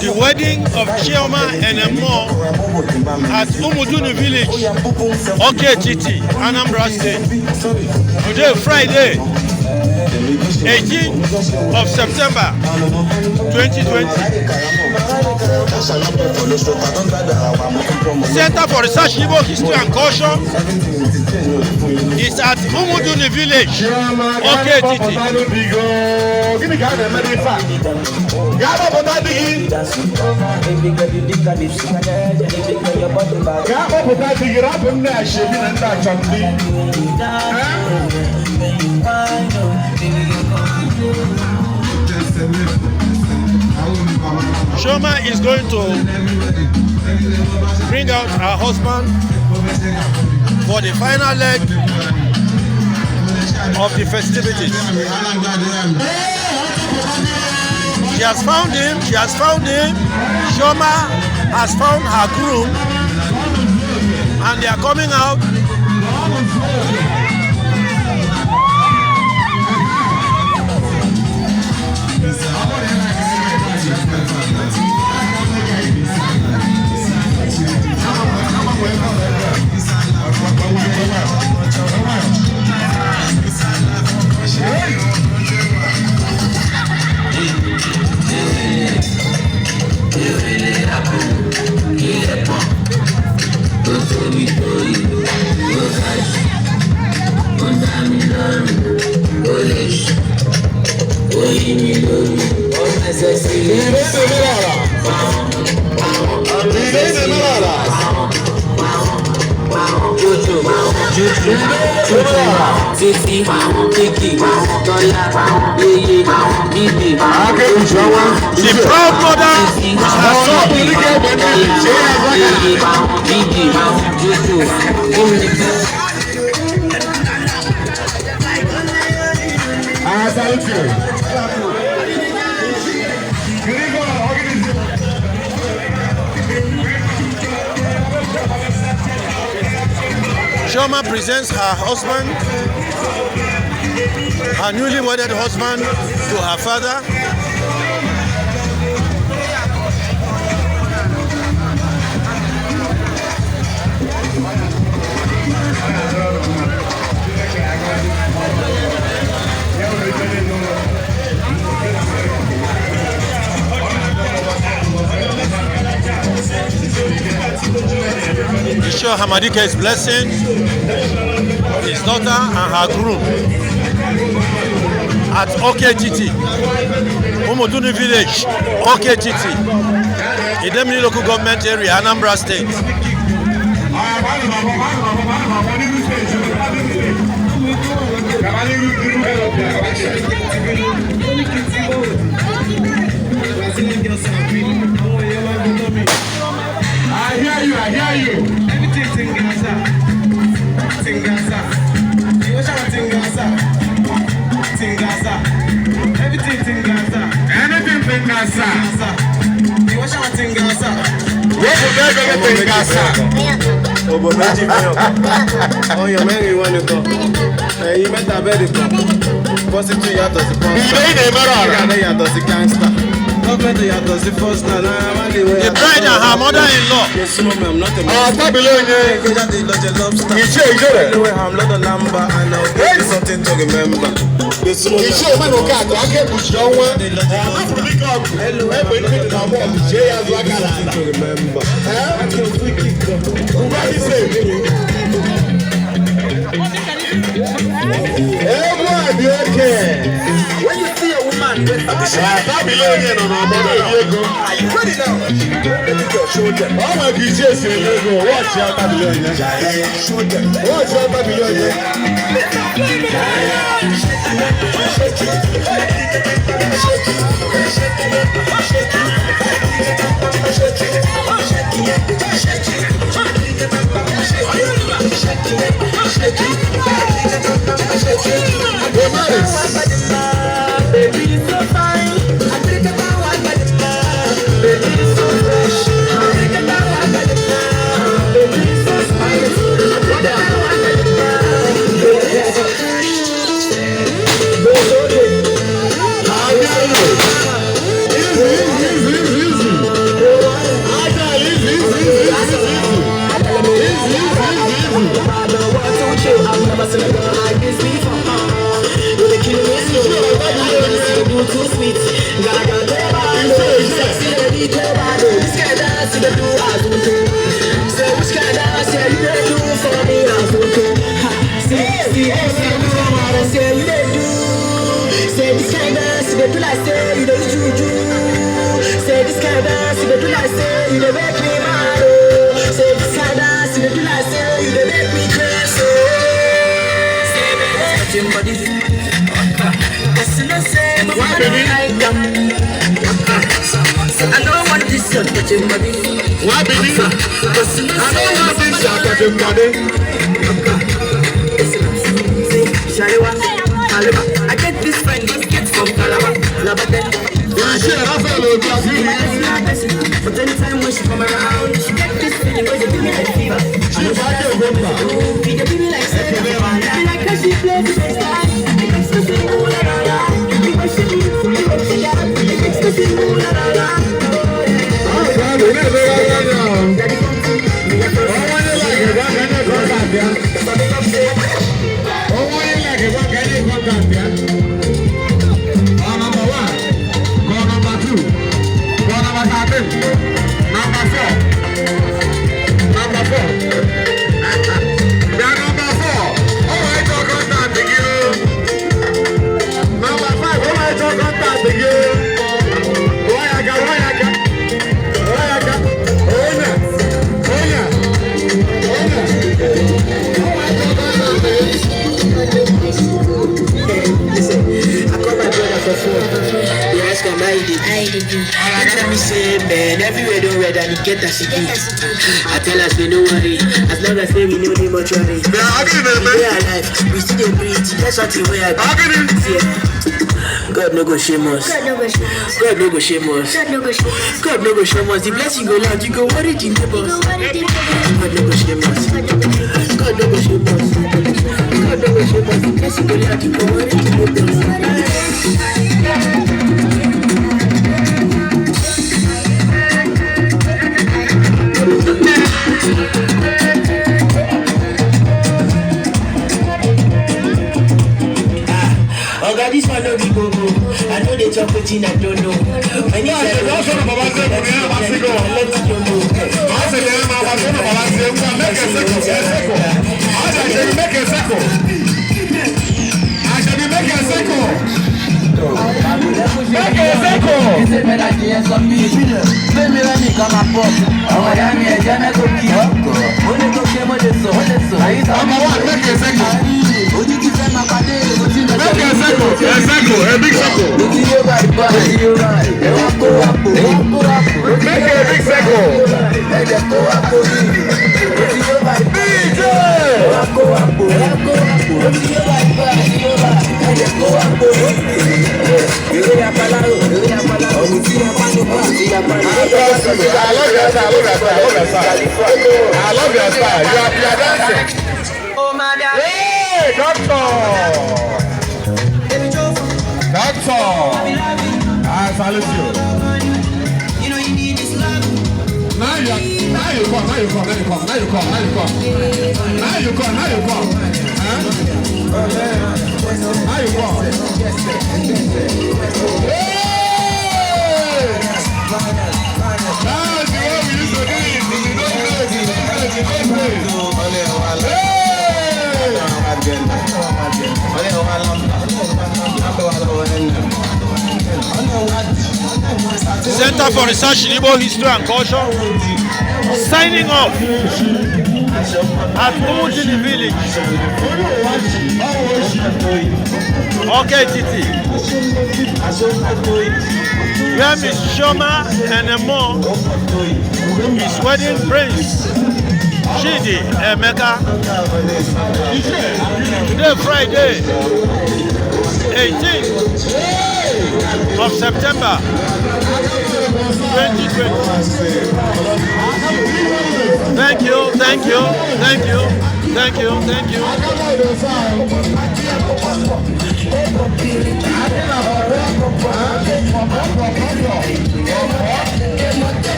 The wedding of Chioma and Emo at Umudunu Village, OKTT, Anambra State. Today, Friday, 18th of September 2020. Center for Research Igbo History and Culture is at Umudunu Village, OKTT. Chioma is going to bring out her husband for the final leg of the festivities. She has found him. Chioma has found her groom, and they are coming out. The proud mother is her son. Chioma presents her husband, her newly wedded husband, to her father. To show Hamadike's blessing, his daughter and her groom at OKTT, Umudunu Village, OKTT, Idemili Local Government Area, Anambra State. I hear you. Everything Tingasa. You watch out Tingasa. Everything Tingasa. Anything Tingasa. You watch out Tingasa. What would I go to Tingasa? Oh, your man, you want to go. You met a very good. Positive, you have to support. You have to gangster. The bride and her mother-in-law. Something to remember. When you see a woman with a Babylonian on our mother, are you ready now? Let me go show them. Oh my God, watch your Babylonian. Watch your Babylonian. I get this friend, gets from Calabar. But anytime when she come around, she get this feeling where they give me like fever. She give me like seven. I like how she plays the bass line. It makes me sing ooh la la la. It makes me sing ooh la la la. It makes me sing ooh la la la. Daddy come to me at first. Number 1, call number 2, call number 13, number 4. Number 4. Yeah, number 4. Oh, I talk contact again. Number 5. Oh, I talk contact again. Wayaka. Listen, I call my brother for phone. He ask him how he did. He tell me say, man, everywhere don't red and he get that shit. I tell us, no worry. As long as we know the mortuary. We are alive. We still dey breathe. That's something we are. God no go shame us. God no go shame us. God no go shame us. The blessing go loud. You go worry the neighbors. God no go shame us. God no go shame us. God no go shame us. The blessing go loud. You go worry the neighbors. This one no be go. I know they talk wetin I don't know. When you say don't show Baba say go there, I say go. I say there, Baba say Baba say we make a circle. I say make a circle. I say make a circle. Make a circle. C'est pas la qui est sortie. C'est Mélanie comme un pop. On va y aller, jamais coquille. On est coquille, moi je sors. Number 1, make a circle. Make a circle, a big circle. Make a big circle. I love your style. You are dancing. Oh my God. Hey, doctor. I salute you. You know you need this love. Now you come. Huh? Now you come. Hey! Now the way we used to do it, we don't do it. Center for Research in Igbo History and Culture, signing off at Umudini Village. Okay, Titi. Yemi Shoma and more. His wedding prince, Chidi Emeka. Today, Friday, 18th of September 2020. Thank you, thank you, thank you, thank you, thank you.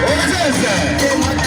What is it?